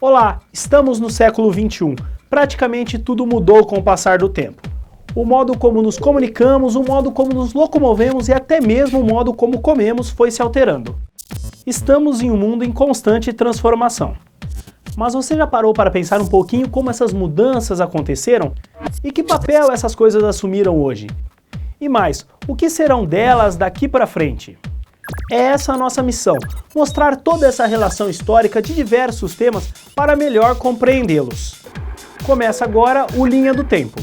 Olá, estamos no século XXI. Praticamente tudo mudou com o passar do tempo. O modo como nos comunicamos, o modo como nos locomovemos e até mesmo o modo como comemos foi se alterando. Estamos em um mundo em constante transformação. Mas você já parou para pensar um pouquinho como essas mudanças aconteceram? E que papel essas coisas assumiram hoje? E mais, o que serão delas daqui para frente? É essa a nossa missão, mostrar toda essa relação histórica de diversos temas para melhor compreendê-los. Começa agora o Linha do Tempo.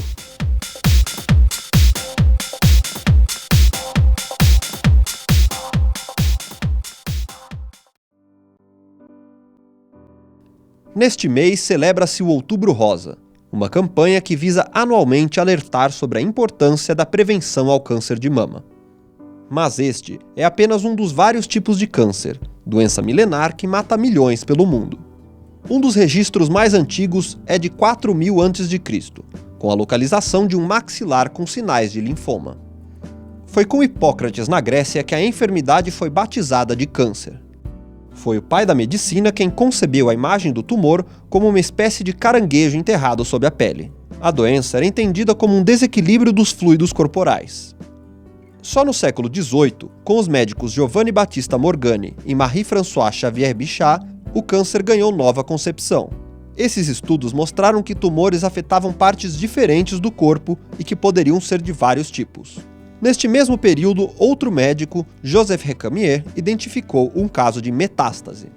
Neste mês celebra-se o Outubro Rosa, uma campanha que visa anualmente alertar sobre a importância da prevenção ao câncer de mama. Mas este é apenas um dos vários tipos de câncer, doença milenar que mata milhões pelo mundo. Um dos registros mais antigos é de 4000 a.C., com a localização de um maxilar com sinais de linfoma. Foi com Hipócrates na Grécia que a enfermidade foi batizada de câncer. Foi o pai da medicina quem concebeu a imagem do tumor como uma espécie de caranguejo enterrado sob a pele. A doença era entendida como um desequilíbrio dos fluidos corporais. Só no século XVIII, com os médicos Giovanni Battista Morgani e Marie-Françoise Xavier Bichat, o câncer ganhou nova concepção. Esses estudos mostraram que tumores afetavam partes diferentes do corpo e que poderiam ser de vários tipos. Neste mesmo período, outro médico, Joseph Recamier, identificou um caso de metástase.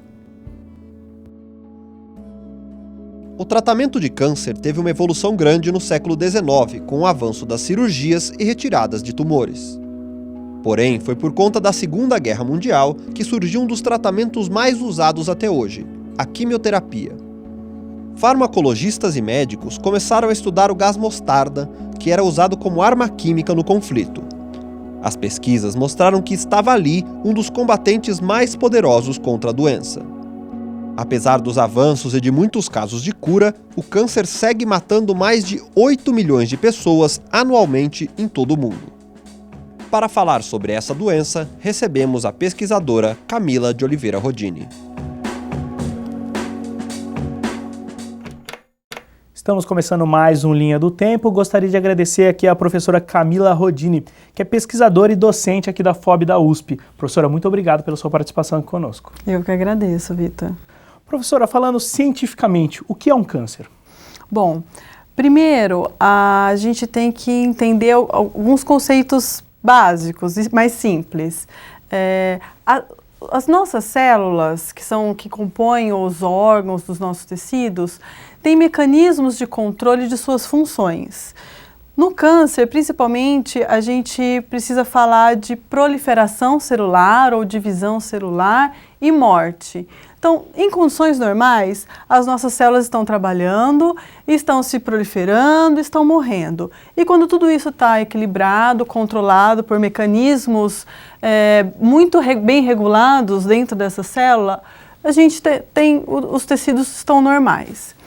O tratamento de câncer teve uma evolução grande no século XIX, com o avanço das cirurgias e retiradas de tumores. Porém, foi por conta da Segunda Guerra Mundial que surgiu um dos tratamentos mais usados até hoje, a quimioterapia. Farmacologistas e médicos começaram a estudar o gás mostarda, que era usado como arma química no conflito. As pesquisas mostraram que estava ali um dos combatentes mais poderosos contra a doença. Apesar dos avanços e de muitos casos de cura, o câncer segue matando mais de 8 milhões de pessoas anualmente em todo o mundo. Para falar sobre essa doença, recebemos a pesquisadora Camila de Oliveira Rodini. Estamos começando mais um Linha do Tempo. Gostaria de agradecer aqui a professora Camila Rodini, que é pesquisadora e docente aqui da FOB da USP. Professora, muito obrigado pela sua participação aqui conosco. Eu que agradeço, Vitor. Professora, falando cientificamente, o que é um câncer? Bom, primeiro a gente tem que entender alguns conceitos básicos e mais simples. As nossas células, que compõem os órgãos dos nossos tecidos, têm mecanismos de controle de suas funções. No câncer, principalmente, a gente precisa falar de proliferação celular ou divisão celular e morte. Então, em condições normais, as nossas células estão trabalhando, estão se proliferando, estão morrendo. E quando tudo isso está equilibrado, controlado por mecanismos muito bem regulados dentro dessa célula, a gente os tecidos estão normais.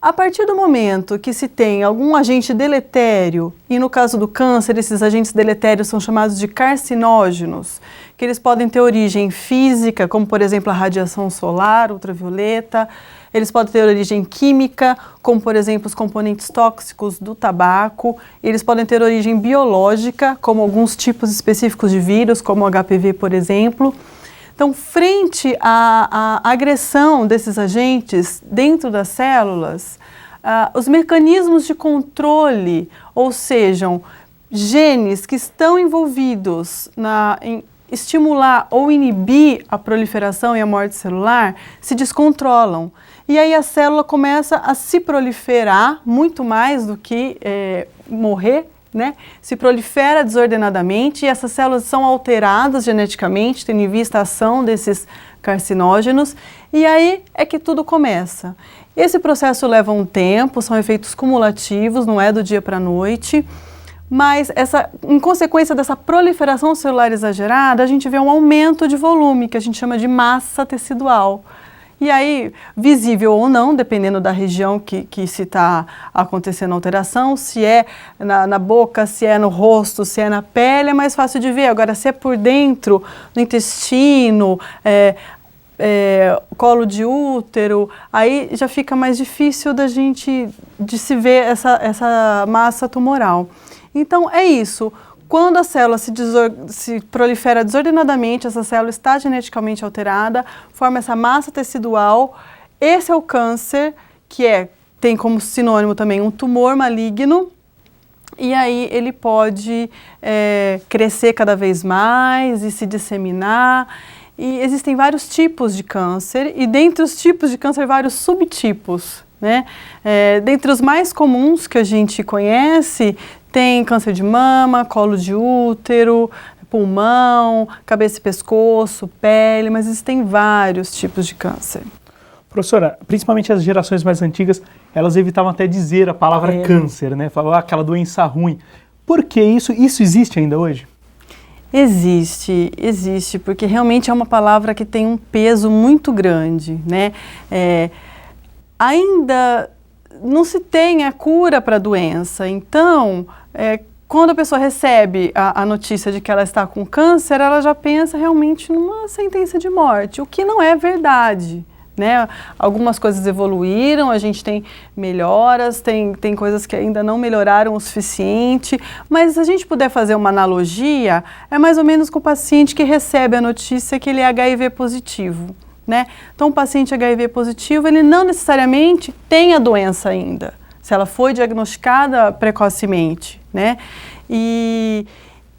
A partir do momento que se tem algum agente deletério, e no caso do câncer, esses agentes deletérios são chamados de carcinógenos, que eles podem ter origem física, como por exemplo a radiação solar, ultravioleta, eles podem ter origem química, como por exemplo os componentes tóxicos do tabaco, eles podem ter origem biológica, como alguns tipos específicos de vírus, como o HPV, por exemplo. Então, frente à agressão desses agentes dentro das células, os mecanismos de controle, ou seja, genes que estão envolvidos em estimular ou inibir a proliferação e a morte celular, se descontrolam. E aí a célula começa a se proliferar muito mais do que morrer, né? Se prolifera desordenadamente e essas células são alteradas geneticamente, tendo em vista a ação desses carcinógenos, e aí é que tudo começa. Esse processo leva um tempo, são efeitos cumulativos, não é do dia para a noite, mas em consequência dessa proliferação celular exagerada, a gente vê um aumento de volume, que a gente chama de massa tecidual. E aí, visível ou não, dependendo da região que se está acontecendo a alteração, se é na boca, se é no rosto, se é na pele, é mais fácil de ver. Agora, se é por dentro, no intestino, colo de útero, aí já fica mais difícil de se ver essa massa tumoral. Então, é isso. Quando a célula se prolifera desordenadamente, essa célula está geneticamente alterada, forma essa massa tecidual. Esse é o câncer, que tem como sinônimo também um tumor maligno, e aí ele pode crescer cada vez mais e se disseminar. E existem vários tipos de câncer, e dentre os tipos de câncer, vários subtipos, né? Dentre os mais comuns que a gente conhece, tem câncer de mama, colo de útero, pulmão, cabeça e pescoço, pele, mas existem vários tipos de câncer. Professora, principalmente as gerações mais antigas, elas evitavam até dizer a palavra câncer, né? Falavam aquela doença ruim. Por que isso? Isso existe ainda hoje? Existe, porque realmente é uma palavra que tem um peso muito grande, né? Ainda não se tem a cura para a doença, então, quando a pessoa recebe a notícia de que ela está com câncer, ela já pensa realmente numa sentença de morte, o que não é verdade, né? Algumas coisas evoluíram, a gente tem melhoras, tem coisas que ainda não melhoraram o suficiente, mas se a gente puder fazer uma analogia, é mais ou menos com o paciente que recebe a notícia que ele é HIV positivo, né? Então, o paciente HIV positivo, ele não necessariamente tem a doença ainda, se ela foi diagnosticada precocemente, né? E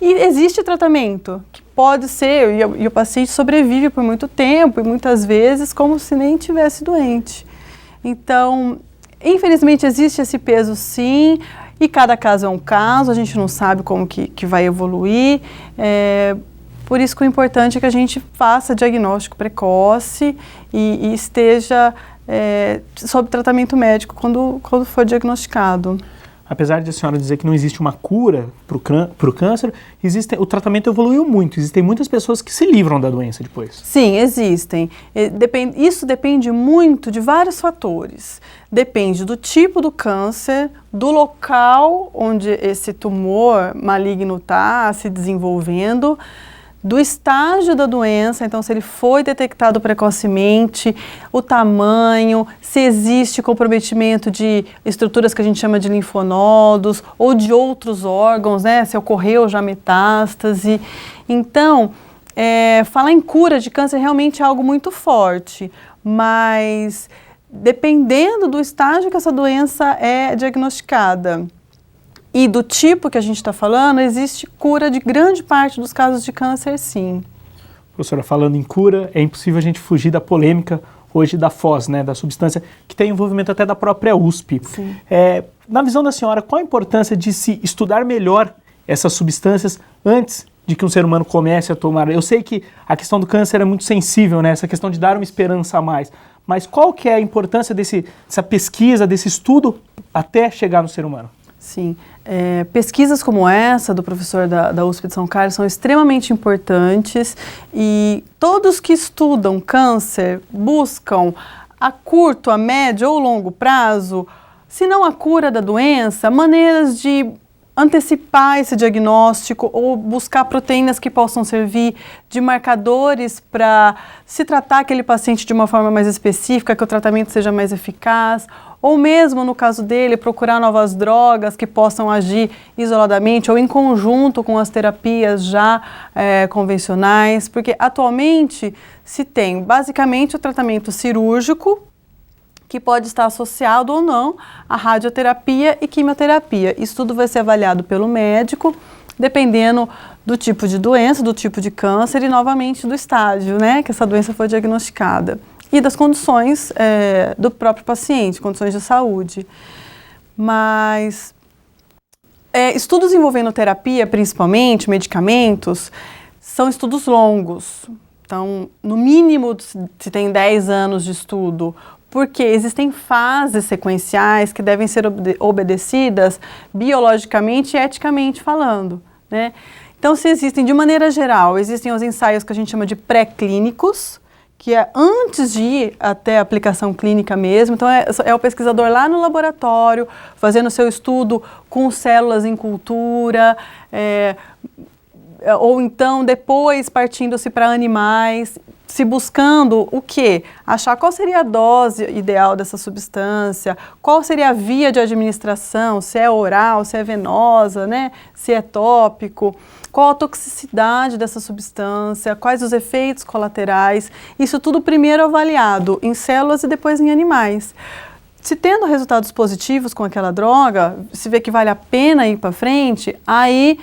existe tratamento, que pode ser, e o paciente sobrevive por muito tempo, e muitas vezes como se nem tivesse doente. Então, infelizmente existe esse peso sim, e cada caso é um caso, a gente não sabe como que vai evoluir, por isso que o importante é que a gente faça diagnóstico precoce e esteja sob tratamento médico quando for diagnosticado. Apesar de a senhora dizer que não existe uma cura para o câncer, o tratamento evoluiu muito. Existem muitas pessoas que se livram da doença depois. Sim, existem. Isso depende muito de vários fatores. Depende do tipo do câncer, do local onde esse tumor maligno está se desenvolvendo, do estágio da doença, então se ele foi detectado precocemente, o tamanho, se existe comprometimento de estruturas que a gente chama de linfonodos ou de outros órgãos, né, se ocorreu já metástase. Então, falar em cura de câncer realmente é algo muito forte, mas dependendo do estágio que essa doença é diagnosticada e do tipo que a gente está falando, existe cura de grande parte dos casos de câncer, sim. Professora, falando em cura, é impossível a gente fugir da polêmica hoje da FOS, né, da substância que tem envolvimento até da própria USP. Sim. Na visão da senhora, qual a importância de se estudar melhor essas substâncias antes de que um ser humano comece a tomar? Eu sei que a questão do câncer é muito sensível, né, essa questão de dar uma esperança a mais, mas qual que é a importância dessa pesquisa, desse estudo até chegar no ser humano? Sim, pesquisas como essa do professor da USP de São Carlos são extremamente importantes e todos que estudam câncer buscam a curto, a médio ou longo prazo, se não a cura da doença, maneiras de antecipar esse diagnóstico ou buscar proteínas que possam servir de marcadores para se tratar aquele paciente de uma forma mais específica, que o tratamento seja mais eficaz, ou mesmo, no caso dele, procurar novas drogas que possam agir isoladamente ou em conjunto com as terapias já convencionais, porque atualmente se tem basicamente o tratamento cirúrgico, que pode estar associado ou não à radioterapia e quimioterapia. Isso tudo vai ser avaliado pelo médico, dependendo do tipo de doença, do tipo de câncer e, novamente, do estágio, né, que essa doença foi diagnosticada. E das condições do próprio paciente, condições de saúde. Mas estudos envolvendo terapia, principalmente, medicamentos, são estudos longos. Então, no mínimo, se tem 10 anos de estudo, porque existem fases sequenciais que devem ser obedecidas biologicamente e eticamente falando, né? Então, se existem, de maneira geral, existem os ensaios que a gente chama de pré-clínicos, que é antes de ir até a aplicação clínica mesmo. Então, é o pesquisador lá no laboratório, fazendo seu estudo com células em cultura, ou então depois partindo-se para animais, se buscando o quê? Achar qual seria a dose ideal dessa substância, qual seria a via de administração, se é oral, se é venosa, né? Se é tópico, qual a toxicidade dessa substância, quais os efeitos colaterais, isso tudo primeiro avaliado em células e depois em animais. Se tendo resultados positivos com aquela droga, se vê que vale a pena ir para frente, aí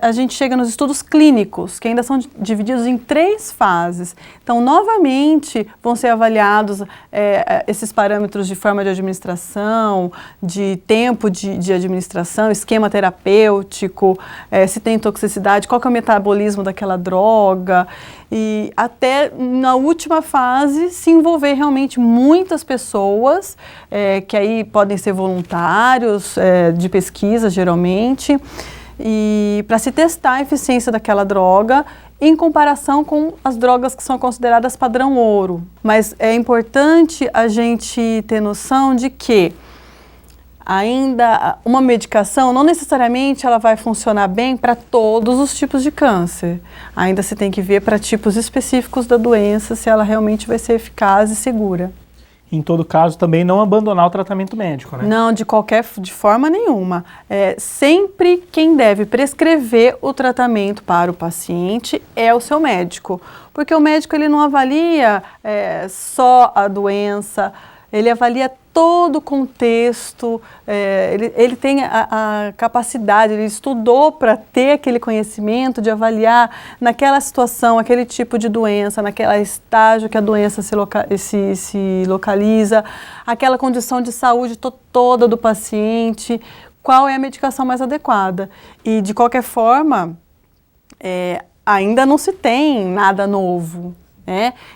a gente chega nos estudos clínicos, que ainda são divididos em 3 fases. Então, novamente, vão ser avaliados esses parâmetros de forma de administração, de tempo de administração, esquema terapêutico, se tem toxicidade, qual que é o metabolismo daquela droga, e até na última fase se envolver realmente muitas pessoas, que aí podem ser voluntários de pesquisa, geralmente, e para se testar a eficiência daquela droga em comparação com as drogas que são consideradas padrão ouro. Mas é importante a gente ter noção de que ainda uma medicação não necessariamente ela vai funcionar bem para todos os tipos de câncer. Ainda se tem que ver para tipos específicos da doença se ela realmente vai ser eficaz e segura. Em todo caso, também não abandonar o tratamento médico, né? Não, de forma nenhuma. Sempre quem deve prescrever o tratamento para o paciente é o seu médico, porque o médico ele não avalia só a doença, ele avalia todo o contexto, ele tem a capacidade, ele estudou para ter aquele conhecimento de avaliar naquela situação, aquele tipo de doença, naquele estágio que a doença se localiza, aquela condição de saúde toda do paciente, qual é a medicação mais adequada. E, de qualquer forma, ainda não se tem nada novo.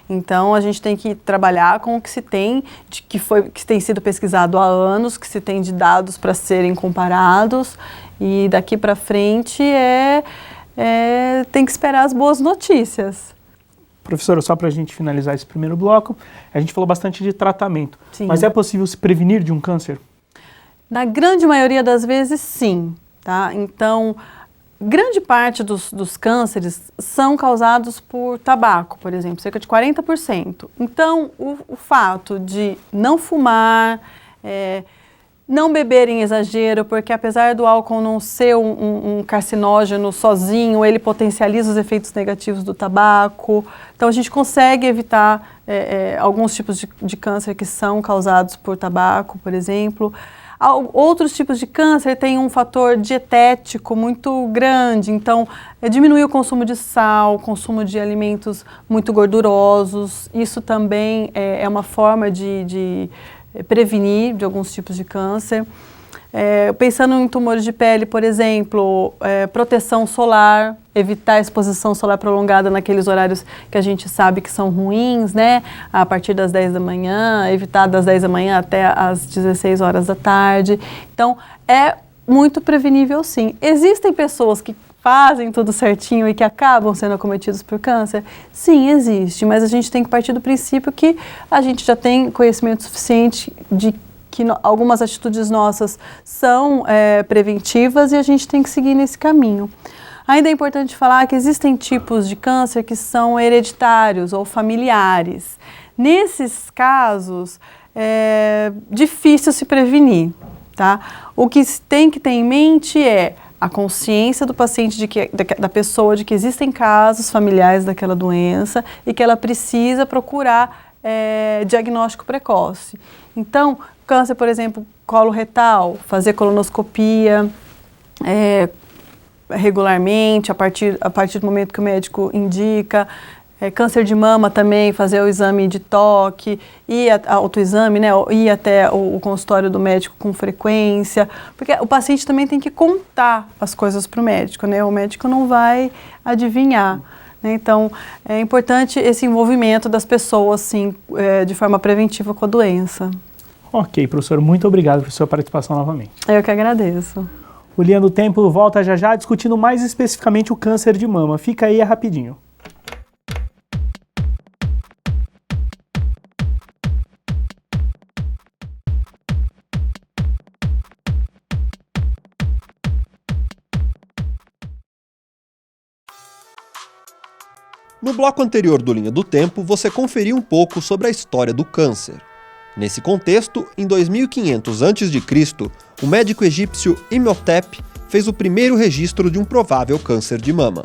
Então a gente tem que trabalhar com o que se tem, que tem sido pesquisado há anos, que se tem de dados para serem comparados, e daqui para frente tem que esperar as boas notícias. Professora, só para a gente finalizar esse primeiro bloco, a gente falou bastante de tratamento, Sim. Mas é possível se prevenir de um câncer? Na grande maioria das vezes, sim. Tá? Então, grande parte dos cânceres são causados por tabaco, por exemplo, cerca de 40%. Então, o fato de não fumar, não beber em exagero, porque apesar do álcool não ser um carcinógeno sozinho, ele potencializa os efeitos negativos do tabaco. Então, a gente consegue evitar alguns tipos de câncer que são causados por tabaco, por exemplo. Outros tipos de câncer têm um fator dietético muito grande, então diminuir o consumo de sal, consumo de alimentos muito gordurosos, isso também é uma forma de prevenir de alguns tipos de câncer. Pensando em tumores de pele, por exemplo, proteção solar, evitar a exposição solar prolongada naqueles horários que a gente sabe que são ruins, né? A partir das 10 da manhã, evitar das 10 da manhã até as 16 horas da tarde. Então, é muito prevenível, sim. Existem pessoas que fazem tudo certinho e que acabam sendo acometidos por câncer? Sim, existe, mas a gente tem que partir do princípio que a gente já tem conhecimento suficiente de que algumas atitudes nossas são preventivas e a gente tem que seguir nesse caminho. Ainda é importante falar que existem tipos de câncer que são hereditários ou familiares. Nesses casos, é difícil se prevenir, tá? O que tem que ter em mente é a consciência do paciente, da pessoa, de que existem casos familiares daquela doença e que ela precisa procurar diagnóstico precoce. Então, câncer, por exemplo, colo retal, fazer colonoscopia regularmente, a partir do momento que o médico indica. Câncer de mama também, fazer o exame de toque, autoexame, né, ir até o consultório do médico com frequência, porque o paciente também tem que contar as coisas para o médico, né, o médico não vai adivinhar. Então, é importante esse envolvimento das pessoas, sim, de forma preventiva com a doença. Ok, professor, muito obrigado por sua participação novamente. Eu que agradeço. O Linha do Tempo volta já já discutindo mais especificamente o câncer de mama. Fica aí, rapidinho. No bloco anterior do Linha do Tempo, você conferiu um pouco sobre a história do câncer. Nesse contexto, em 2500 a.C., o médico egípcio Imhotep fez o primeiro registro de um provável câncer de mama.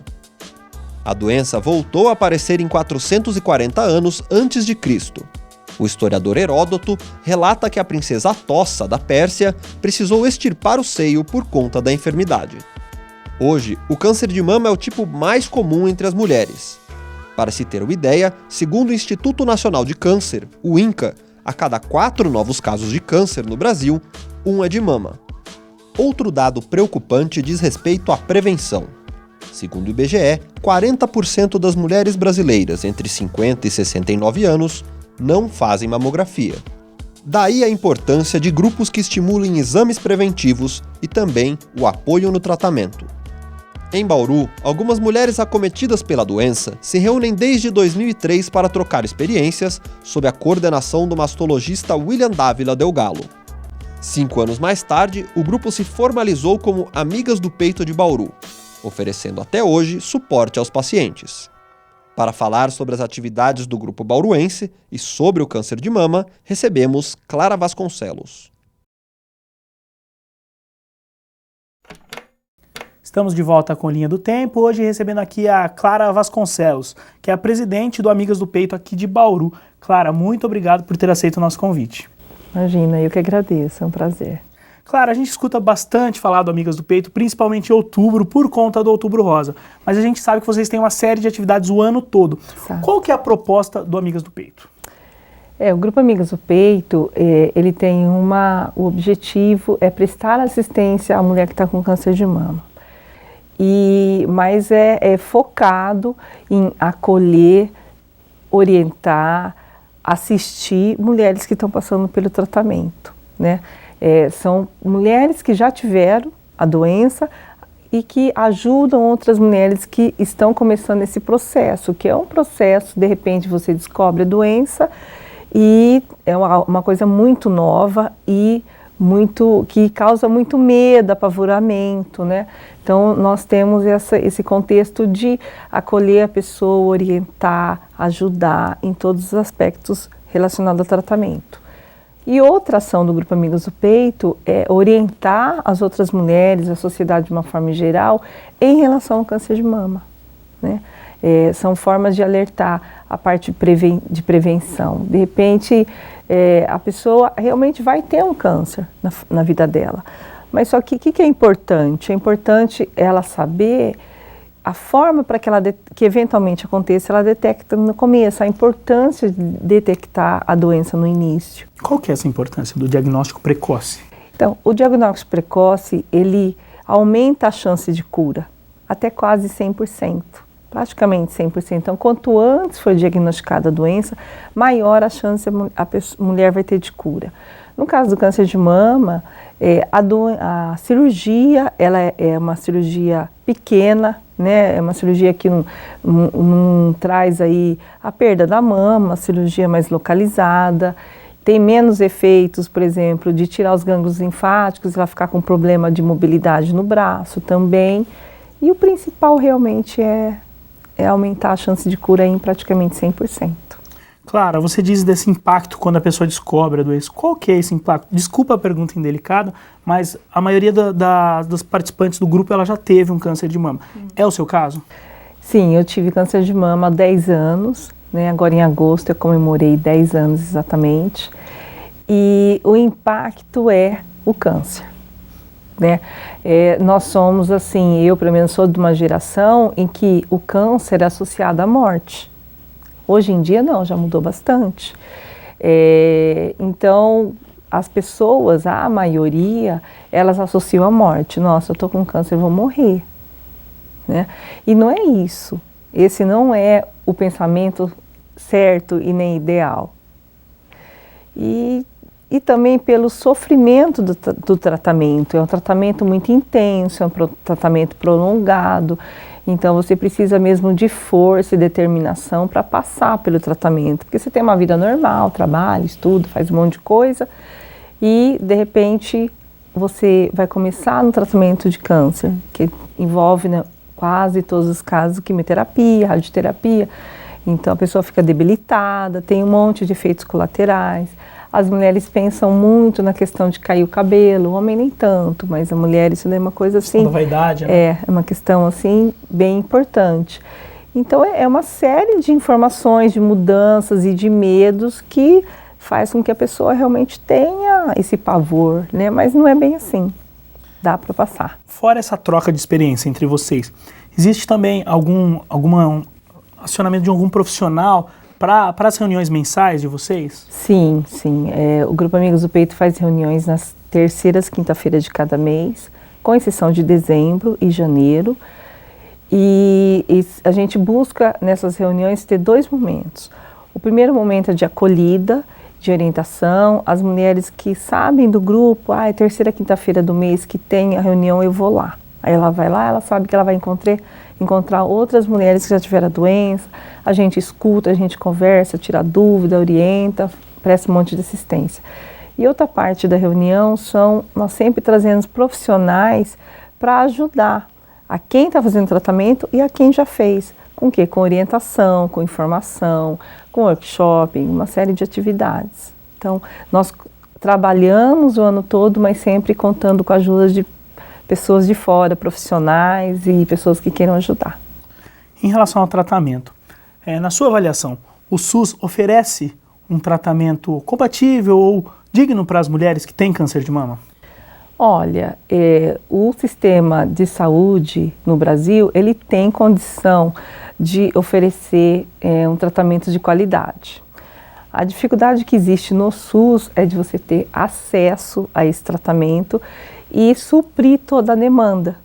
A doença voltou a aparecer em 440 anos antes de Cristo. O historiador Heródoto relata que a princesa Tossa, da Pérsia, precisou extirpar o seio por conta da enfermidade. Hoje, o câncer de mama é o tipo mais comum entre as mulheres. Para se ter uma ideia, segundo o Instituto Nacional de Câncer, o INCA, a cada 4 novos casos de câncer no Brasil, 1 é de mama. Outro dado preocupante diz respeito à prevenção. Segundo o IBGE, 40% das mulheres brasileiras entre 50 e 69 anos não fazem mamografia. Daí a importância de grupos que estimulem exames preventivos e também o apoio no tratamento. Em Bauru, algumas mulheres acometidas pela doença se reúnem desde 2003 para trocar experiências sob a coordenação do mastologista William Dávila Delgado. 5 anos mais tarde, o grupo se formalizou como Amigas do Peito de Bauru, oferecendo até hoje suporte aos pacientes. Para falar sobre as atividades do grupo bauruense e sobre o câncer de mama, recebemos Clara Vasconcelos. Estamos de volta com Linha do Tempo, hoje recebendo aqui a Clara Vasconcelos, que é a presidente do Amigas do Peito aqui de Bauru. Clara, muito obrigado por ter aceito o nosso convite. Imagina, eu que agradeço, é um prazer. Clara, a gente escuta bastante falar do Amigas do Peito, principalmente em outubro, por conta do Outubro Rosa. Mas a gente sabe que vocês têm uma série de atividades o ano todo. Sabe. Qual que é a proposta do Amigas do Peito? O Grupo Amigas do Peito, ele tem o objetivo é prestar assistência à mulher que está com câncer de mama. Mas é focado em acolher, orientar, assistir mulheres que estão passando pelo tratamento, né? São mulheres que já tiveram a doença e que ajudam outras mulheres que estão começando esse processo, que é um processo, de repente você descobre a doença e é uma coisa muito nova e que causa muito medo, apavoramento, né? Então nós temos esse contexto de acolher a pessoa, orientar, ajudar em todos os aspectos relacionados ao tratamento. E outra ação do Grupo Amigas do Peito é orientar as outras mulheres, a sociedade de uma forma geral, em relação ao câncer de mama, né? São formas de alertar a parte de prevenção. De repente, a pessoa realmente vai ter um câncer na vida dela. Mas só que o que é importante? É importante ela saber a forma para que eventualmente aconteça, ela detecta no começo, a importância de detectar a doença no início. Qual que é essa importância do diagnóstico precoce? Então, o diagnóstico precoce, ele aumenta a chance de cura, até quase 100%, praticamente 100%. Então, quanto antes for diagnosticada a doença, maior a chance a mulher vai ter de cura. No caso do câncer de mama, a cirurgia, ela é uma cirurgia pequena, né? É uma cirurgia que não traz aí a perda da mama, uma cirurgia mais localizada, tem menos efeitos, por exemplo, de tirar os gânglios linfáticos, ela ficar com problema de mobilidade no braço também. E o principal realmente é aumentar a chance de cura em praticamente 100%. Clara, você diz desse impacto quando a pessoa descobre a doença. Qual que é esse impacto? Desculpa a pergunta indelicada, mas a maioria dos participantes do grupo ela já teve um câncer de mama. É o seu caso? Sim, eu tive câncer de mama há 10 anos, né? Agora em agosto eu comemorei 10 anos exatamente. E o impacto é o câncer, né? Nós somos assim, eu pelo menos sou de uma geração em que o câncer é associado à morte. Hoje em dia não, já mudou bastante. Então, as pessoas, a maioria, elas associam a morte. Nossa, eu estou com câncer, eu vou morrer, né? E não é isso. Esse não é o pensamento certo e nem ideal. E também pelo sofrimento do tratamento. É um tratamento muito intenso, é um tratamento prolongado. Então você precisa mesmo de força e determinação para passar pelo tratamento. Porque você tem uma vida normal, trabalha, estuda, faz um monte de coisa e de repente você vai começar no tratamento de câncer, que envolve, né, quase todos os casos, quimioterapia, radioterapia. Então a pessoa fica debilitada, tem um monte de efeitos colaterais. As mulheres pensam muito na questão de cair o cabelo, o homem nem tanto, mas a mulher isso é uma coisa assim... Da vaidade, né? É uma questão assim bem importante. Então é uma série de informações, de mudanças e de medos que faz com que a pessoa realmente tenha esse pavor, né? Mas não é bem assim, dá para passar. Fora essa troca de experiência entre vocês, existe também algum acionamento de algum profissional para as reuniões mensais de vocês? Sim, sim. O Grupo Amigos do Peito faz reuniões nas terceiras quinta-feiras de cada mês, com exceção de dezembro e janeiro. E a gente busca nessas reuniões ter 2 momentos. O primeiro momento é de acolhida, de orientação. As mulheres que sabem do grupo, é terceira quinta-feira do mês que tem a reunião, eu vou lá. Aí ela vai lá, ela sabe que ela vai encontrar outras mulheres que já tiveram a doença, a gente escuta, a gente conversa, tira dúvida, orienta, presta um monte de assistência. E outra parte da reunião nós sempre trazemos profissionais para ajudar a quem está fazendo tratamento e a quem já fez. Com o quê? Com orientação, com informação, com workshop, uma série de atividades. Então, nós trabalhamos o ano todo, mas sempre contando com a ajuda de pessoas de fora, profissionais e pessoas que queiram ajudar. Em relação ao tratamento, na sua avaliação, o SUS oferece um tratamento compatível ou digno para as mulheres que têm câncer de mama? Olha, o sistema de saúde no Brasil, ele tem condição de oferecer um tratamento de qualidade. A dificuldade que existe no SUS é de você ter acesso a esse tratamento e suprir toda a demanda,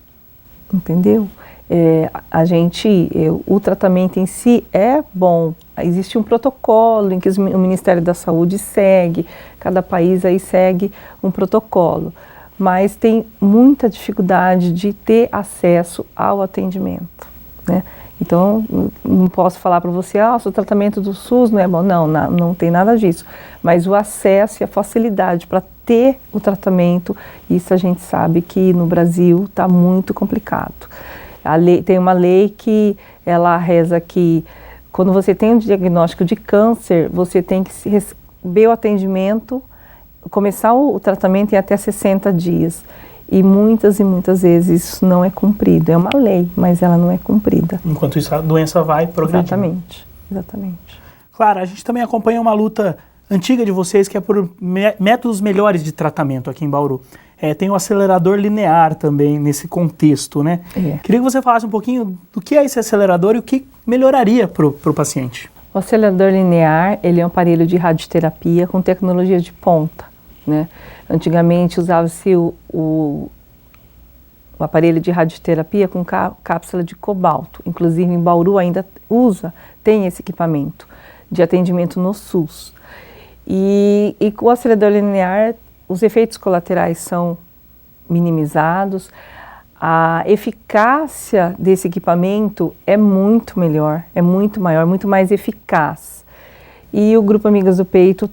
entendeu? O tratamento em si é bom, existe um protocolo em que o Ministério da Saúde segue, cada país aí segue um protocolo, mas tem muita dificuldade de ter acesso ao atendimento, né? Então, não posso falar para você, o tratamento do SUS não é bom. Não tem nada disso. Mas o acesso e a facilidade para ter o tratamento, isso a gente sabe que no Brasil está muito complicado. Tem uma lei que ela reza que quando você tem um diagnóstico de câncer, você tem que receber o atendimento, começar o tratamento em até 60 dias. E muitas vezes isso não é cumprido. É uma lei, mas ela não é cumprida. Enquanto isso, a doença vai progredindo. Exatamente. Claro, a gente também acompanha uma luta antiga de vocês, que é por métodos melhores de tratamento aqui em Bauru. Tem o acelerador linear também nesse contexto, né? Queria que você falasse um pouquinho do que é esse acelerador e o que melhoraria para o paciente. O acelerador linear, ele é um aparelho de radioterapia com tecnologia de ponta, né? Antigamente usava-se o aparelho de radioterapia com cápsula de cobalto. Inclusive em Bauru ainda tem esse equipamento de atendimento no SUS. E com o acelerador linear, os efeitos colaterais são minimizados, a eficácia desse equipamento é muito melhor, é muito maior, muito mais eficaz. E o Grupo Amigas do Peito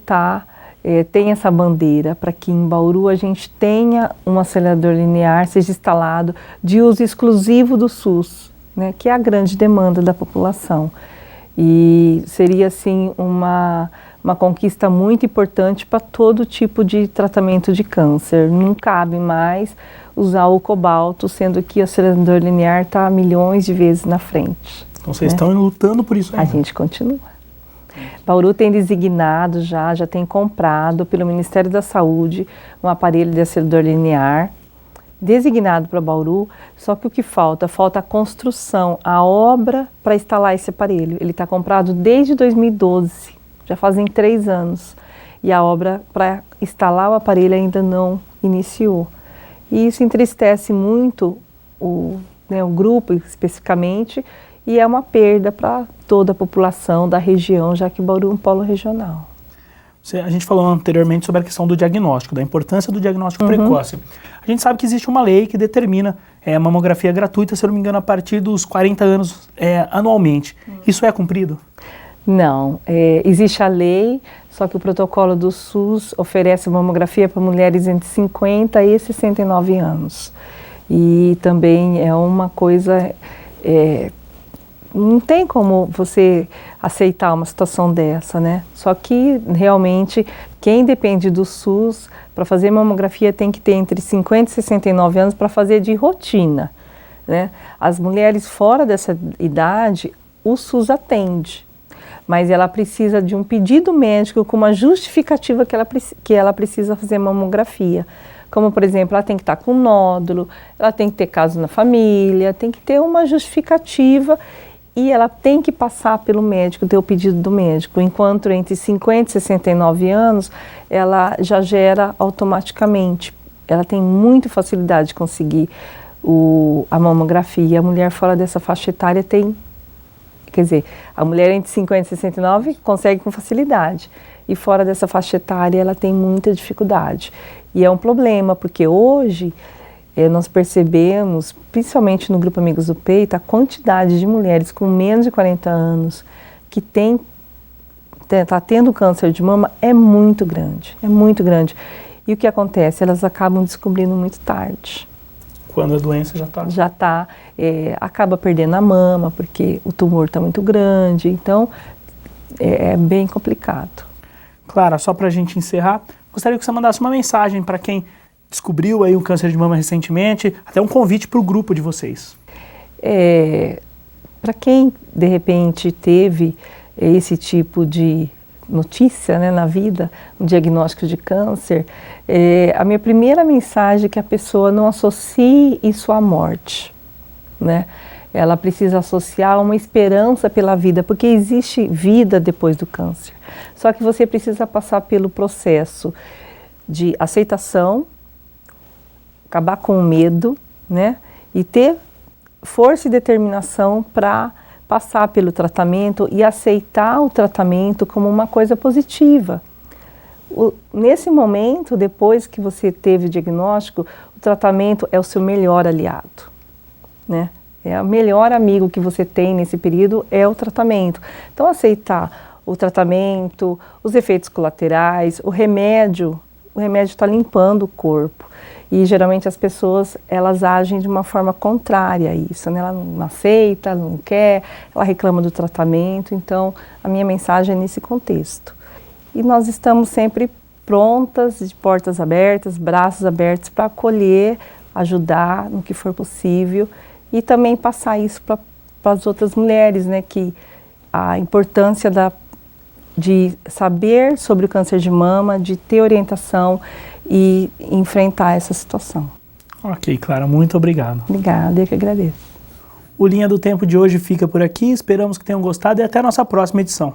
tem essa bandeira para que em Bauru a gente tenha um acelerador linear, seja instalado de uso exclusivo do SUS, né, que é a grande demanda da população. E seria assim uma conquista muito importante para todo tipo de tratamento de câncer. Não cabe mais usar o cobalto, sendo que o acelerador linear está milhões de vezes na frente. Então vocês estão lutando por isso ainda. A gente continua. Bauru tem designado já tem comprado pelo Ministério da Saúde um aparelho de acelerador linear designado para Bauru, só que o que falta? Falta a construção, a obra para instalar esse aparelho. Ele está comprado desde 2012, já fazem 3 anos, e a obra para instalar o aparelho ainda não iniciou. E isso entristece muito o grupo especificamente, e é uma perda para toda a população da região, já que Bauru é um polo regional. A gente falou anteriormente sobre a questão do diagnóstico, da importância do diagnóstico precoce. A gente sabe que existe uma lei que determina a mamografia gratuita, se eu não me engano, a partir dos 40 anos anualmente. Isso é cumprido? Não. Existe a lei, só que o protocolo do SUS oferece mamografia para mulheres entre 50 e 69 anos. E também é uma coisa Não tem como você aceitar uma situação dessa, né? Só que realmente quem depende do SUS para fazer mamografia tem que ter entre 50 e 69 anos para fazer de rotina, né? As mulheres fora dessa idade, o SUS atende, mas ela precisa de um pedido médico com uma justificativa que ela precisa fazer mamografia. Como, por exemplo, ela tem que estar com nódulo, ela tem que ter caso na família, tem que ter uma justificativa e ela tem que passar pelo médico, ter o pedido do médico. Enquanto entre 50 e 69 anos, ela já gera automaticamente. Ela tem muita facilidade de conseguir a mamografia. A mulher fora dessa faixa etária tem... Quer dizer, a mulher entre 50 e 69 consegue com facilidade. E fora dessa faixa etária, ela tem muita dificuldade. E é um problema, porque hoje nós percebemos, principalmente no Grupo Amigos do Peito, a quantidade de mulheres com menos de 40 anos que tá tendo câncer de mama é muito grande, é muito grande. E o que acontece? Elas acabam descobrindo muito tarde. Quando a doença já está. Acaba perdendo a mama, porque o tumor está muito grande, então é bem complicado. Clara, só para a gente encerrar, gostaria que você mandasse uma mensagem para quem descobriu aí o câncer de mama recentemente, até um convite para o grupo de vocês. Para quem, de repente, teve esse tipo de notícia, né, na vida, um diagnóstico de câncer, a minha primeira mensagem é que a pessoa não associe isso à morte, né? Ela precisa associar uma esperança pela vida, porque existe vida depois do câncer. Só que você precisa passar pelo processo de aceitação, acabar com o medo, né? E ter força e determinação para passar pelo tratamento e aceitar o tratamento como uma coisa positiva. Nesse momento, depois que você teve o diagnóstico, o tratamento é o seu melhor aliado, né? É o melhor amigo que você tem nesse período é o tratamento. Então, aceitar o tratamento, os efeitos colaterais, o remédio está limpando o corpo. E geralmente as pessoas, elas agem de uma forma contrária a isso, né? Ela não aceita, ela não quer, ela reclama do tratamento. Então, a minha mensagem é nesse contexto. E nós estamos sempre prontas, de portas abertas, braços abertos para acolher, ajudar no que for possível e também passar isso para as outras mulheres, né? Que a importância de saber sobre o câncer de mama, de ter orientação e enfrentar essa situação. Ok, Clara, muito obrigado. Obrigada, eu que agradeço. O Linha do Tempo de hoje fica por aqui, esperamos que tenham gostado e até a nossa próxima edição.